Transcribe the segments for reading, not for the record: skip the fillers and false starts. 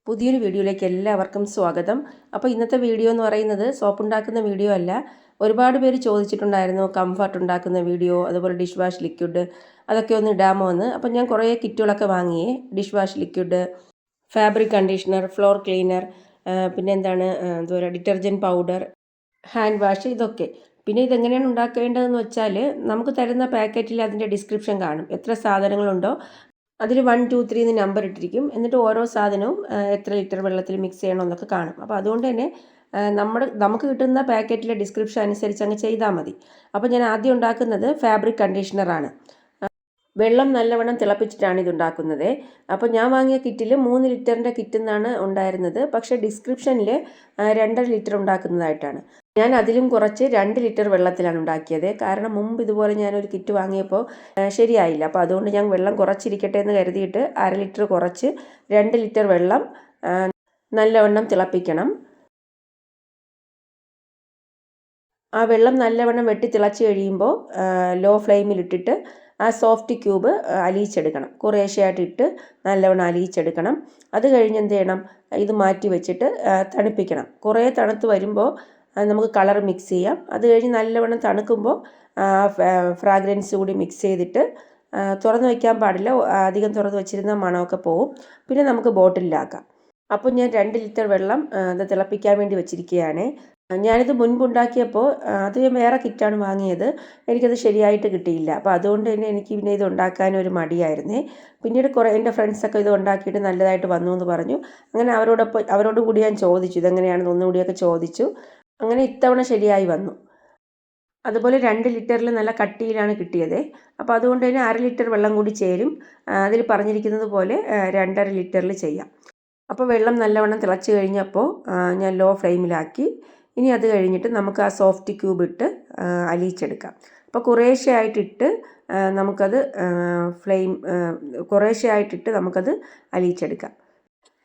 പുതിയൊരു വീഡിയോയിലേക്ക് എല്ലാവർക്കും സ്വാഗതം. അപ്പോൾ ഇന്നത്തെ വീഡിയോ എന്ന് പറയുന്നത് സോപ്പ് ഉണ്ടാക്കുന്ന വീഡിയോ അല്ല. ഒരുപാട് പേര് ചോദിച്ചിട്ടുണ്ടായിരുന്നു കംഫർട്ട് ഉണ്ടാക്കുന്ന വീഡിയോ, അതുപോലെ ഡിഷ് വാഷ് ലിക്വിഡ് അതൊക്കെ ഒന്ന് ഇടാമോ എന്ന്. അപ്പോൾ ഞാൻ കുറേ കിറ്റുകളൊക്കെ വാങ്ങിയേ. Dish wash liquid, fabric conditioner, floor cleaner, പിന്നെ എന്താണ് എന്തുപോലെ ഡിറ്റർജൻറ്റ് പൗഡർ, ഹാൻഡ് വാഷ്, ഇതൊക്കെ. പിന്നെ ഇതെങ്ങനെയാണ് ഉണ്ടാക്കേണ്ടതെന്ന് വെച്ചാൽ നമുക്ക് തരുന്ന പാക്കറ്റിൽ അതിൻ്റെ ഡിസ്ക്രിപ്ഷൻ കാണും. എത്ര സാധനങ്ങളുണ്ടോ അതിൽ 1, 2, 3 എന്ന് നമ്പർ ഇട്ടിരിക്കും. എന്നിട്ട് ഓരോ സാധനവും എത്ര ലിറ്റർ വെള്ളത്തിൽ മിക്സ് ചെയ്യണമെന്നൊക്കെ കാണും. അപ്പോൾ അതുകൊണ്ട് തന്നെ നമുക്ക് കിട്ടുന്ന പാക്കറ്റിലെ ഡിസ്ക്രിപ്ഷൻ അനുസരിച്ച് അങ്ങ് ചെയ്താൽ മതി. അപ്പോൾ ഞാൻ ആദ്യം ഉണ്ടാക്കുന്നത് ഫാബ്രിക് കണ്ടീഷണറാണ്. വെള്ളം നല്ലവണ്ണം തിളപ്പിച്ചിട്ടാണ് ഇതുണ്ടാക്കുന്നത്. അപ്പോൾ ഞാൻ വാങ്ങിയ കിറ്റിൽ 3 ലിറ്ററിൻ്റെ കിറ്റിൽ ഉണ്ടായിരുന്നത്. പക്ഷേ ഡിസ്ക്രിപ്ഷനിൽ 2.5 ലിറ്റർ ഉണ്ടാക്കുന്നതായിട്ടാണ്. ഞാൻ അതിലും കുറച്ച് 2 ലിറ്റർ വെള്ളത്തിലാണ് ഉണ്ടാക്കിയത്. കാരണം മുമ്പ് ഇതുപോലെ ഞാനൊരു കിറ്റ് വാങ്ങിയപ്പോൾ ശരിയായില്ല. അപ്പോൾ അതുകൊണ്ട് ഞാൻ വെള്ളം കുറച്ചിരിക്കട്ടെ എന്ന് കരുതിയിട്ട് 1/2 ലിറ്റർ കുറച്ച് 2 ലിറ്റർ വെള്ളം നല്ലവണ്ണം തിളപ്പിക്കണം. ആ വെള്ളം നല്ലവണ്ണം വെട്ടി തിളച്ച് കഴിയുമ്പോൾ ലോ ഫ്ലെയിമിലിട്ടിട്ട് ആ സോഫ്റ്റ് ക്യൂബ് അലിയിച്ചെടുക്കണം. കുറേശ്ശെയായിട്ട് ഇട്ട് നല്ലവണ്ണം അലിയിച്ചെടുക്കണം. അത് കഴിഞ്ഞ് എന്ത് ചെയ്യണം, ഇത് മാറ്റി വെച്ചിട്ട് തണുപ്പിക്കണം. കുറേ തണുത്ത് വരുമ്പോൾ നമുക്ക് കളർ മിക്സ് ചെയ്യാം. അത് കഴിഞ്ഞ് നല്ലവണ്ണം തണുക്കുമ്പോൾ ഫ്രാഗ്രൻസ് കൂടി മിക്സ് ചെയ്തിട്ട് തുറന്ന് വയ്ക്കാൻ പാടില്ല. അധികം തുറന്ന് വെച്ചിരുന്ന മണമൊക്കെ പോവും. പിന്നെ നമുക്ക് ബോട്ടിലിലാക്കാം. അപ്പോൾ ഞാൻ 2 ലിറ്റർ വെള്ളം അത് തിളപ്പിക്കാൻ വേണ്ടി വെച്ചിരിക്കുകയാണ്. ഞാനിത് മുൻപുണ്ടാക്കിയപ്പോൾ അത് ഞാൻ വേറെ കിറ്റാണ് വാങ്ങിയത്. എനിക്കത് ശരിയായിട്ട് കിട്ടിയില്ല. അപ്പോൾ അതുകൊണ്ട് തന്നെ എനിക്ക് പിന്നെ ഇത് ഉണ്ടാക്കാനൊരു മടിയായിരുന്നേ. പിന്നീട് എൻ്റെ ഫ്രണ്ട്സൊക്കെ ഇത് ഉണ്ടാക്കിയിട്ട് നല്ലതായിട്ട് വന്നു എന്ന് പറഞ്ഞു. അങ്ങനെ അവരോട് കൂടി ഞാൻ ചോദിച്ചു ഇതെങ്ങനെയാണെന്ന് ഒന്നുകൂടിയൊക്കെ ചോദിച്ചു. അങ്ങനെ ഇത്തവണ ശരിയായി വന്നു. അതുപോലെ 2 ലിറ്ററിൽ നല്ല കട്ടിയിലാണ് കിട്ടിയത്. അപ്പോൾ അതുകൊണ്ട് തന്നെ 1/2 ലിറ്റർ വെള്ളം കൂടി ചേരും. അതിൽ പറഞ്ഞിരിക്കുന്നത് പോലെ 2.5 ലിറ്ററിൽ ചെയ്യാം. അപ്പോൾ വെള്ളം നല്ലവണ്ണം തിളച്ച് കഴിഞ്ഞപ്പോൾ ഞാൻ ലോ ഫ്ലെയിമിലാക്കി. ഇനി അത് കഴിഞ്ഞിട്ട് നമുക്ക് ആ സോഫ്റ്റ് ക്യൂബ് ഇട്ട് അലിയിച്ചെടുക്കാം. അപ്പോൾ കുറേശ്ശെയായിട്ടിട്ട് നമുക്കത് കുറേശ്ശെയായിട്ടിട്ട് നമുക്കത് അലിയിച്ചെടുക്കാം.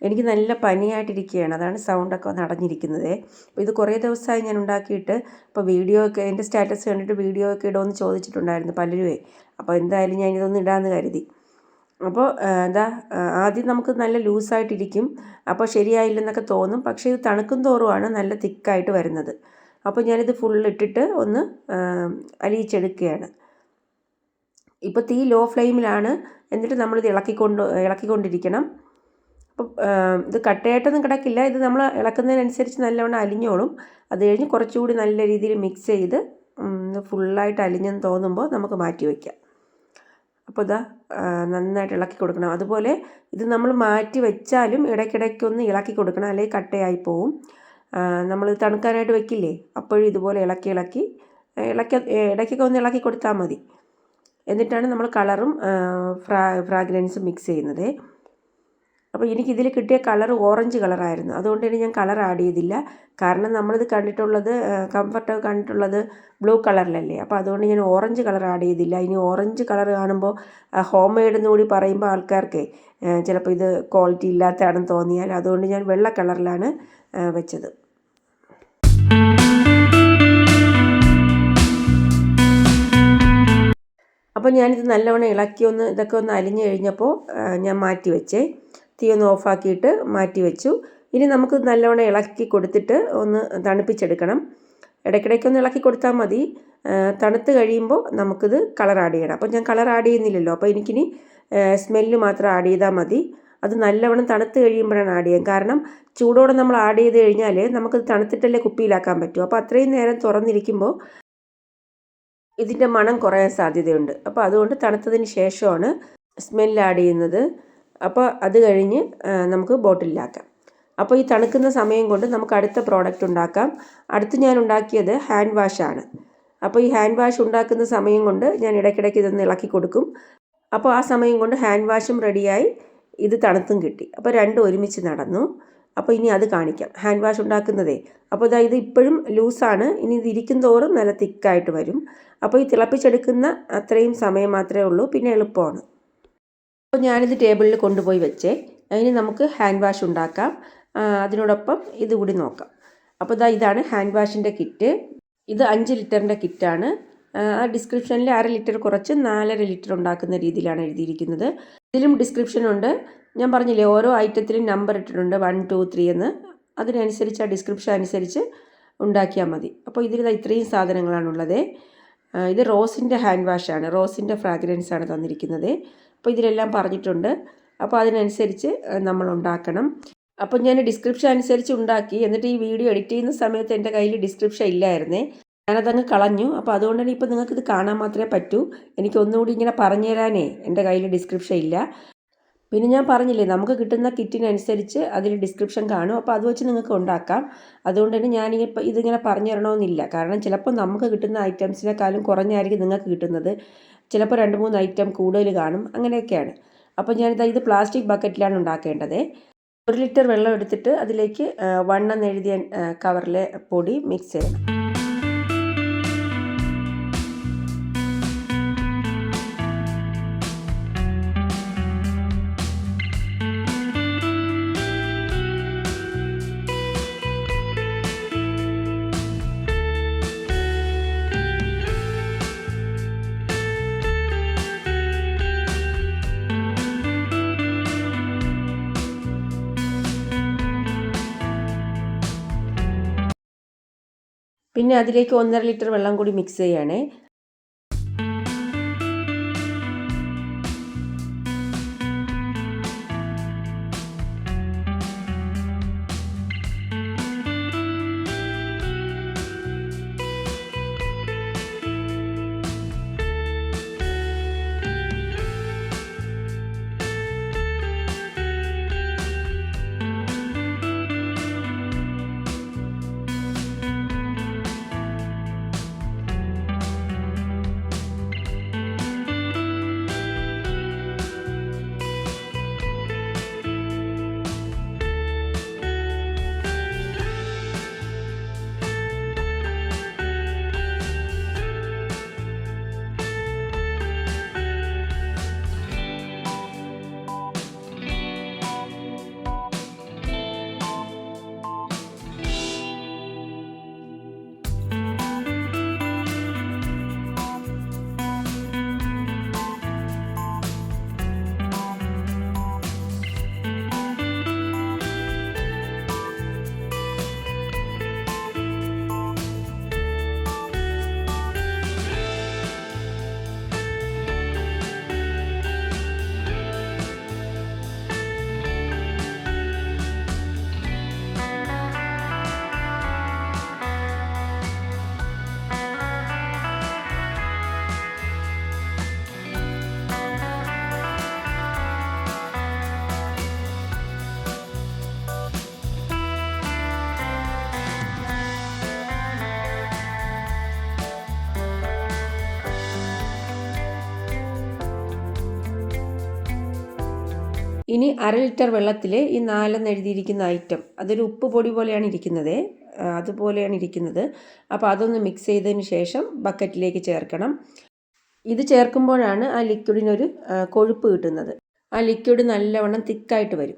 എനിക്ക് നല്ല പനിയായിട്ടിരിക്കുകയാണ്, അതാണ് സൗണ്ടൊക്കെ ഒന്ന് അടഞ്ഞിരിക്കുന്നത്. അപ്പോൾ ഇത് കുറേ ദിവസമായി ഞാൻ ഉണ്ടാക്കിയിട്ട്. ഇപ്പോൾ വീഡിയോ ഒക്കെ എൻ്റെ സ്റ്റാറ്റസ് കണ്ടിട്ട് വീഡിയോ ഒക്കെ ഇടുമെന്ന് ചോദിച്ചിട്ടുണ്ടായിരുന്നു പലരുമേ. അപ്പോൾ എന്തായാലും ഞാൻ ഇതൊന്ന് ഇടാമെന്ന് കരുതി. അപ്പോൾ ആദ്യം നമുക്ക് നല്ല ലൂസായിട്ടിരിക്കും. അപ്പോൾ ശരിയായില്ലെന്നൊക്കെ തോന്നും. പക്ഷേ ഇത് തണുക്കും തോറുമാണ് നല്ല തിക്കായിട്ട് വരുന്നത്. അപ്പോൾ ഞാനിത് ഫുള്ളിട്ടിട്ട് ഒന്ന് അലിയിച്ചെടുക്കുകയാണ്. ഇപ്പോൾ തീ ലോ ഫ്ലെയിമിലാണ്. എന്നിട്ട് നമ്മളിത് ഇളക്കിക്കൊണ്ടിരിക്കണം. അപ്പോൾ ഇത് കട്ടയായിട്ടൊന്നും കിടക്കില്ല. ഇത് നമ്മൾ ഇളക്കുന്നതിനനുസരിച്ച് നല്ലവണ്ണം അലിഞ്ഞോളും. അത് കഴിഞ്ഞ് കുറച്ചുകൂടി നല്ല രീതിയിൽ മിക്സ് ചെയ്ത് ഫുള്ളായിട്ട് അലിഞ്ഞെന്ന് തോന്നുമ്പോൾ നമുക്ക് മാറ്റി വയ്ക്കാം. അപ്പോൾ നന്നായിട്ട് ഇളക്കി കൊടുക്കണം. അതുപോലെ ഇത് നമ്മൾ മാറ്റി വെച്ചാലും ഇടയ്ക്കിടയ്ക്കൊന്ന് ഇളക്കി കൊടുക്കണം, അല്ലെങ്കിൽ കട്ടയായി പോവും. നമ്മൾ തണുക്കാനായിട്ട് വെക്കില്ലേ, അപ്പോഴും ഇതുപോലെ ഇടയ്ക്കൊക്കെ ഒന്ന് ഇളക്കി കൊടുത്താൽ മതി. എന്നിട്ടാണ് നമ്മൾ കളറും ഫ്രാഗ്രൻസും മിക്സ് ചെയ്യുന്നത്. അപ്പോൾ എനിക്കിതിൽ കിട്ടിയ കളർ ഓറഞ്ച് കളറായിരുന്നു. അതുകൊണ്ട് തന്നെ ഞാൻ കളർ ആഡ് ചെയ്തില്ല. കാരണം നമ്മളിത് കണ്ടിട്ടുള്ളത് കംഫർട്ടൊക്കെ കണ്ടിട്ടുള്ളത് ബ്ലൂ കളറിലല്ലേ. അപ്പോൾ അതുകൊണ്ട് ഞാൻ ഓറഞ്ച് കളർ ആഡ് ചെയ്തില്ല. ഇനി ഓറഞ്ച് കളർ കാണുമ്പോൾ ഹോം മെയ്ഡ് എന്ന് കൂടി പറയുമ്പോൾ ആൾക്കാർക്ക് ചിലപ്പോൾ ഇത് ക്വാളിറ്റി ഇല്ലാത്തതാണെന്ന് തോന്നിയാൽ, അതുകൊണ്ട് ഞാൻ വെള്ള കളറിലാണ് വെച്ചത്. അപ്പോൾ ഞാനിത് നല്ലവണ്ണം ഇതൊക്കെ ഒന്ന് അലിഞ്ഞു കഴിഞ്ഞപ്പോൾ ഞാൻ മാറ്റി വെച്ചേ. തീ ഒന്ന് ഓഫാക്കിയിട്ട് മാറ്റി വെച്ചു. ഇനി നമുക്ക് നല്ലവണ്ണം ഇളക്കി കൊടുത്തിട്ട് ഒന്ന് തണുപ്പിച്ചെടുക്കണം. ഇടയ്ക്കിടയ്ക്കൊന്ന് ഇളക്കി കൊടുത്താൽ മതി. തണുത്ത് കഴിയുമ്പോൾ നമുക്കിത് കളർ ആഡ് ചെയ്യണം. അപ്പോൾ ഞാൻ കളർ ആഡ് ചെയ്യുന്നില്ലല്ലോ. അപ്പോൾ എനിക്കിനി സ്മെല്ല് മാത്രം ആഡ് ചെയ്താൽ മതി. അത് നല്ലവണ്ണം തണുത്ത് കഴിയുമ്പോഴാണ് ആഡ് ചെയ്യാൻ. കാരണം ചൂടോടെ നമ്മൾ ആഡ് ചെയ്ത് കഴിഞ്ഞാൽ നമുക്കത് തണുത്തിട്ടല്ലേ കുപ്പിയിലാക്കാൻ പറ്റും. അപ്പോൾ അത്രയും നേരം തുറന്നിരിക്കുമ്പോൾ ഇതിൻ്റെ മണം കുറയാൻ സാധ്യതയുണ്ട്. അപ്പോൾ അതുകൊണ്ട് തണുത്തതിന് ശേഷമാണ് സ്മെല്ല് ആഡ് ചെയ്യുന്നത്. അപ്പോൾ അത് കഴിഞ്ഞ് നമുക്ക് ബോട്ടിലിലാക്കാം. അപ്പോൾ ഈ തണുക്കുന്ന സമയം കൊണ്ട് നമുക്ക് അടുത്ത പ്രോഡക്റ്റ് ഉണ്ടാക്കാം. അടുത്ത് ഞാൻ ഉണ്ടാക്കിയത് ഹാൻഡ് വാഷാണ്. അപ്പോൾ ഈ ഹാൻഡ് വാഷ് ഉണ്ടാക്കുന്ന സമയം കൊണ്ട് ഞാൻ ഇടയ്ക്കിടയ്ക്ക് ഇതൊന്ന് ഇളക്കി കൊടുക്കും. അപ്പോൾ ആ സമയം കൊണ്ട് ഹാൻഡ് വാഷും റെഡിയായി, ഇത് തണുത്തും കിട്ടി. അപ്പോൾ രണ്ടും ഒരുമിച്ച് നടന്നു. അപ്പോൾ ഇനി അത് കാണിക്കാം, ഹാൻഡ് വാഷ് ഉണ്ടാക്കുന്നതേ. അപ്പോൾ ഇത് ഇപ്പോഴും ലൂസാണ്. ഇനി ഇത് ഇരിക്കും തോറും നല്ല തിക്കായിട്ട് വരും. അപ്പോൾ ഈ തിളപ്പിച്ചെടുക്കുന്ന അത്രയും സമയം മാത്രമേ ഉള്ളൂ, പിന്നെ എളുപ്പമാണ്. അപ്പോൾ ഞാനിത് ടേബിളിൽ കൊണ്ടുപോയി വെച്ചേ. അതിന് നമുക്ക് ഹാൻഡ് വാഷ് ഉണ്ടാക്കാം. അതിനോടൊപ്പം ഇതുകൂടി നോക്കാം. അപ്പോൾ ഇതാണ് ഹാൻഡ് വാഷിൻ്റെ കിറ്റ്. ഇത് 5 ലിറ്ററിൻ്റെ കിറ്റാണ്. ആ ഡിസ്ക്രിപ്ഷനിൽ 1/2 ലിറ്റർ കുറച്ച് 4.5 ലിറ്റർ ഉണ്ടാക്കുന്ന രീതിയിലാണ് എഴുതിയിരിക്കുന്നത്. ഇതിലും ഡിസ്ക്രിപ്ഷനുണ്ട്. ഞാൻ പറഞ്ഞില്ലേ ഓരോ ഐറ്റത്തിലും നമ്പർ ഇട്ടിട്ടുണ്ട് 1, 2, 3 എന്ന്. അതിനനുസരിച്ച് ആ ഡിസ്ക്രിപ്ഷൻ അനുസരിച്ച് ഉണ്ടാക്കിയാൽ മതി. അപ്പോൾ ഇതിൽ ഇത്രയും സാധനങ്ങളാണുള്ളത്. ഇത് റോസിൻ്റെ ഹാൻഡ് വാഷാണ്, റോസിൻ്റെ ഫ്രാഗ്രൻസ് ആണ് തന്നിരിക്കുന്നത്. അപ്പോൾ ഇതിലെല്ലാം പറഞ്ഞിട്ടുണ്ട്. അപ്പോൾ അതിനനുസരിച്ച് നമ്മൾ ഉണ്ടാക്കണം. അപ്പോൾ ഞാൻ ഡിസ്ക്രിപ്ഷൻ അനുസരിച്ച് ഉണ്ടാക്കി. എന്നിട്ട് ഈ വീഡിയോ എഡിറ്റ് ചെയ്യുന്ന സമയത്ത് എൻ്റെ കയ്യിൽ ഡിസ്ക്രിപ്ഷൻ ഇല്ലായിരുന്നേ, ഞാനതങ്ങ് കളഞ്ഞു. അപ്പോൾ അതുകൊണ്ടാണ് ഇപ്പോൾ നിങ്ങൾക്കിത് കാണാൻ മാത്രമേ പറ്റൂ. എനിക്ക് ഒന്നുകൂടി ഇങ്ങനെ പറഞ്ഞു തരാനേ എൻ്റെ കയ്യിൽ ഡിസ്ക്രിപ്ഷൻ ഇല്ല. പിന്നെ ഞാൻ പറഞ്ഞില്ലേ നമുക്ക് കിട്ടുന്ന കിറ്റിനനുസരിച്ച് അതിൽ ഡിസ്ക്രിപ്ഷൻ കാണും. അപ്പോൾ അത് വെച്ച് നിങ്ങൾക്ക് ഉണ്ടാക്കാം. അതുകൊണ്ട് തന്നെ ഞാനിപ്പോൾ ഇതിങ്ങനെ പറഞ്ഞു തരണമെന്നില്ല. കാരണം ചിലപ്പോൾ നമുക്ക് കിട്ടുന്ന ഐറ്റംസിനേക്കാളും കുറഞ്ഞായിരിക്കും നിങ്ങൾക്ക് കിട്ടുന്നത്. ചിലപ്പോൾ 2-3 ഐറ്റം കൂടുതൽ കാണും, അങ്ങനെയൊക്കെയാണ്. അപ്പോൾ ഇത് പ്ലാസ്റ്റിക് ബക്കറ്റിലാണ് ഉണ്ടാക്കേണ്ടത്. 1 ലിറ്റർ വെള്ളം എടുത്തിട്ട് അതിലേക്ക് 1 എന്ന് എഴുതിയ കവറിലെ പൊടി മിക്സ് ചെയ്യണം. പിന്നെ അതിലേക്ക് 1.5 ലിറ്റർ വെള്ളം കൂടി മിക്സ് ചെയ്യണേ. ഇനി 1/2 ലിറ്റർ വെള്ളത്തിൽ ഈ 4 എന്ന് എഴുതിയിരിക്കുന്ന ഐറ്റം, അതൊരു ഉപ്പ് പൊടി പോലെയാണ് ഇരിക്കുന്നത്, അതുപോലെയാണ് ഇരിക്കുന്നത്. അപ്പോൾ അതൊന്ന് മിക്സ് ചെയ്തതിന് ശേഷം ബക്കറ്റിലേക്ക് ചേർക്കണം. ഇത് ചേർക്കുമ്പോഴാണ് ആ ലിക്വിഡിനൊരു കൊഴുപ്പ് കിട്ടുന്നത്. ആ ലിക്വിഡ് നല്ലവണ്ണം തിക്കായിട്ട് വരും.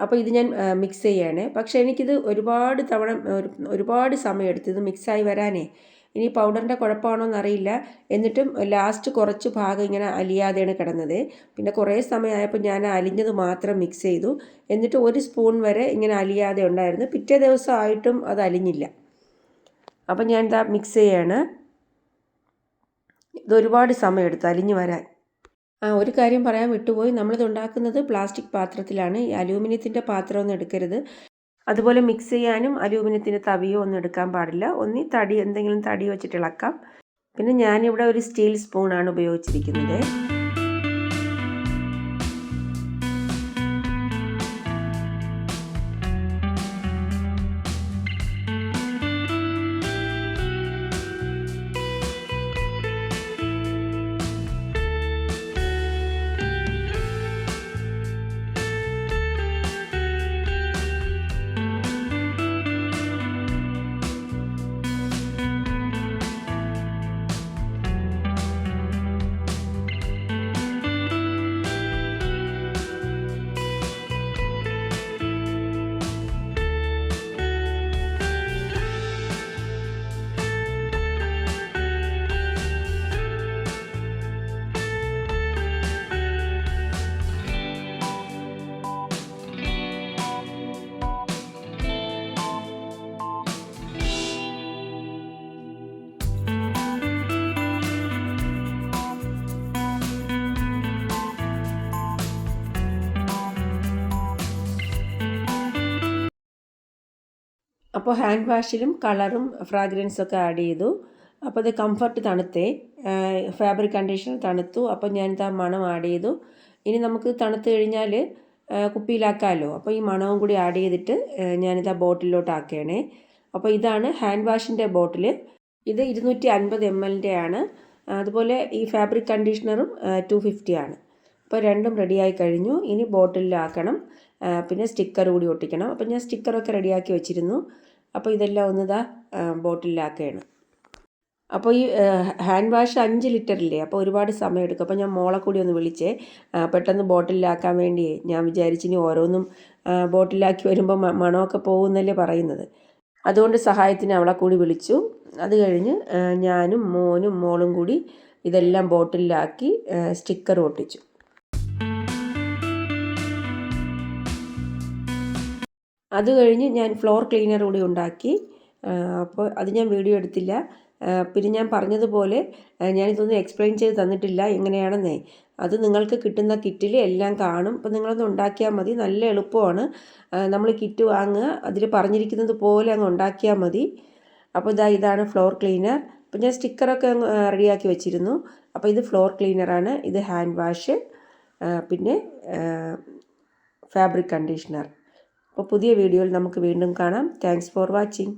അപ്പോൾ ഇത് ഞാൻ മിക്സ് ചെയ്യാണ്. പക്ഷേ എനിക്കിത് ഒരുപാട് സമയമെടുത്തു ഇത് മിക്സായി വരാനേ. ഇനി പൗഡറിൻ്റെ കുഴപ്പമാണോ എന്നറിയില്ല. എന്നിട്ടും ലാസ്റ്റ് കുറച്ച് ഭാഗം ഇങ്ങനെ അലിയാതെയാണ് കിടന്നത്. പിന്നെ കുറേ സമയമായപ്പോൾ ഞാൻ അലിഞ്ഞത് മാത്രം മിക്സ് ചെയ്തു. എന്നിട്ട് 1 സ്പൂൺ വരെ ഇങ്ങനെ അലിയാതെ ഉണ്ടായിരുന്നു. പിറ്റേ ദിവസം ആയിട്ടും അത് അലിഞ്ഞില്ല. അപ്പം ഞാൻ ഇതാ മിക്സ് ചെയ്യാണ്. ഇതൊരുപാട് സമയമെടുത്തു അലിഞ്ഞു വരാൻ. ഒരു കാര്യം പറയാൻ വിട്ടുപോയി, നമ്മളിത് ഉണ്ടാക്കുന്നത് പ്ലാസ്റ്റിക് പാത്രത്തിലാണ്. ഈ അലൂമിനിയത്തിൻ്റെ പാത്രമൊന്നും എടുക്കരുത്. അതുപോലെ മിക്സ് ചെയ്യാനും അലൂമിനിയത്തിൻ്റെ തവിയോ ഒന്നും എടുക്കാൻ പാടില്ല. എന്തെങ്കിലും തടി വെച്ചിട്ട് ഇളക്കാം. പിന്നെ ഞാനിവിടെ ഒരു സ്റ്റീൽ സ്പൂണാണ് ഉപയോഗിച്ചിരിക്കുന്നത്. അപ്പോൾ ഹാൻഡ് വാഷിലും കളറും ഫ്രാഗ്രൻസൊക്കെ ആഡ് ചെയ്തു. അപ്പോൾ അത് കംഫർട്ട് തണുത്തേ, ഫാബ്രിക് കണ്ടീഷണർ തണുത്തു. അപ്പോൾ ഞാനിത് ആ മണം ആഡ് ചെയ്തു. ഇനി നമുക്ക് തണുത്ത് കഴിഞ്ഞാൽ കുപ്പിയിലാക്കാമല്ലോ. അപ്പോൾ ഈ മണവും കൂടി ആഡ് ചെയ്തിട്ട് ഞാനിത് ആ ബോട്ടിലോട്ട് ആക്കുകയാണേ. അപ്പോൾ ഇതാണ് ഹാൻഡ് വാഷിൻ്റെ ബോട്ടിൽ. ഇത് 250 ml ആണ്. അതുപോലെ ഈ ഫാബ്രിക് കണ്ടീഷണറും 250 ആണ്. അപ്പോൾ രണ്ടും റെഡിയായി കഴിഞ്ഞു. ഇനി ബോട്ടിലാക്കണം. പിന്നെ സ്റ്റിക്കർ കൂടി ഒട്ടിക്കണം. അപ്പോൾ ഞാൻ സ്റ്റിക്കറൊക്കെ റെഡിയാക്കി വെച്ചിരുന്നു. അപ്പോൾ ഇതെല്ലാം ഒന്ന് ബോട്ടിലാക്കുകയാണ്. അപ്പോൾ ഈ ഹാൻഡ് വാഷ് 5 ലിറ്ററില്ലേ, അപ്പോൾ ഒരുപാട് സമയം എടുക്കും. അപ്പോൾ ഞാൻ മോളെ കൂടി ഒന്ന് വിളിച്ചേ, പെട്ടെന്ന് ബോട്ടിലാക്കാൻ വേണ്ടി. ഞാൻ വിചാരിച്ചിനി ഓരോന്നും ബോട്ടിലാക്കി വരുമ്പോൾ മണമൊക്കെ പോകുന്നല്ലേ പറയുന്നത്. അതുകൊണ്ട് സഹായത്തിന് അവളെ കൂടി വിളിച്ചു. അത് കഴിഞ്ഞ് ഞാനും മോനും മോളും കൂടി ഇതെല്ലാം ബോട്ടിലാക്കി സ്റ്റിക്കർ ഒട്ടിച്ചു. അത് കഴിഞ്ഞ് ഞാൻ ഫ്ലോർ ക്ലീനർ കൂടി ഉണ്ടാക്കി. അപ്പോൾ അത് ഞാൻ വീഡിയോ എടുത്തില്ല. പിന്നെ ഞാൻ പറഞ്ഞതുപോലെ ഞാനിതൊന്നും എക്സ്പ്ലെയിൻ ചെയ്ത് തന്നിട്ടില്ല എങ്ങനെയാണെന്നേ. അത് നിങ്ങൾക്ക് കിട്ടുന്ന കിറ്റിൽ എല്ലാം കാണും. അപ്പോൾ നിങ്ങളൊന്ന് ഉണ്ടാക്കിയാൽ മതി. നല്ല എളുപ്പമാണ്. നമ്മൾ കിറ്റ് വാങ്ങുക, അതിൽ പറഞ്ഞിരിക്കുന്നത് പോലെ അങ്ങ് ഉണ്ടാക്കിയാൽ മതി. അപ്പോൾ ഇതാണ് ഫ്ലോർ ക്ലീനർ. അപ്പോൾ ഞാൻ സ്റ്റിക്കറൊക്കെ റെഡിയാക്കി വെച്ചിരുന്നു. അപ്പോൾ ഇത് ഫ്ലോർ ക്ലീനറാണ്. ഇത് ഹാൻഡ് വാഷ്, പിന്നെ ഫാബ്രിക് കണ്ടീഷണർ. അപ്പോൾ പുതിയ വീഡിയോയിൽ നമുക്ക് വീണ്ടും കാണാം. Thanks for watching.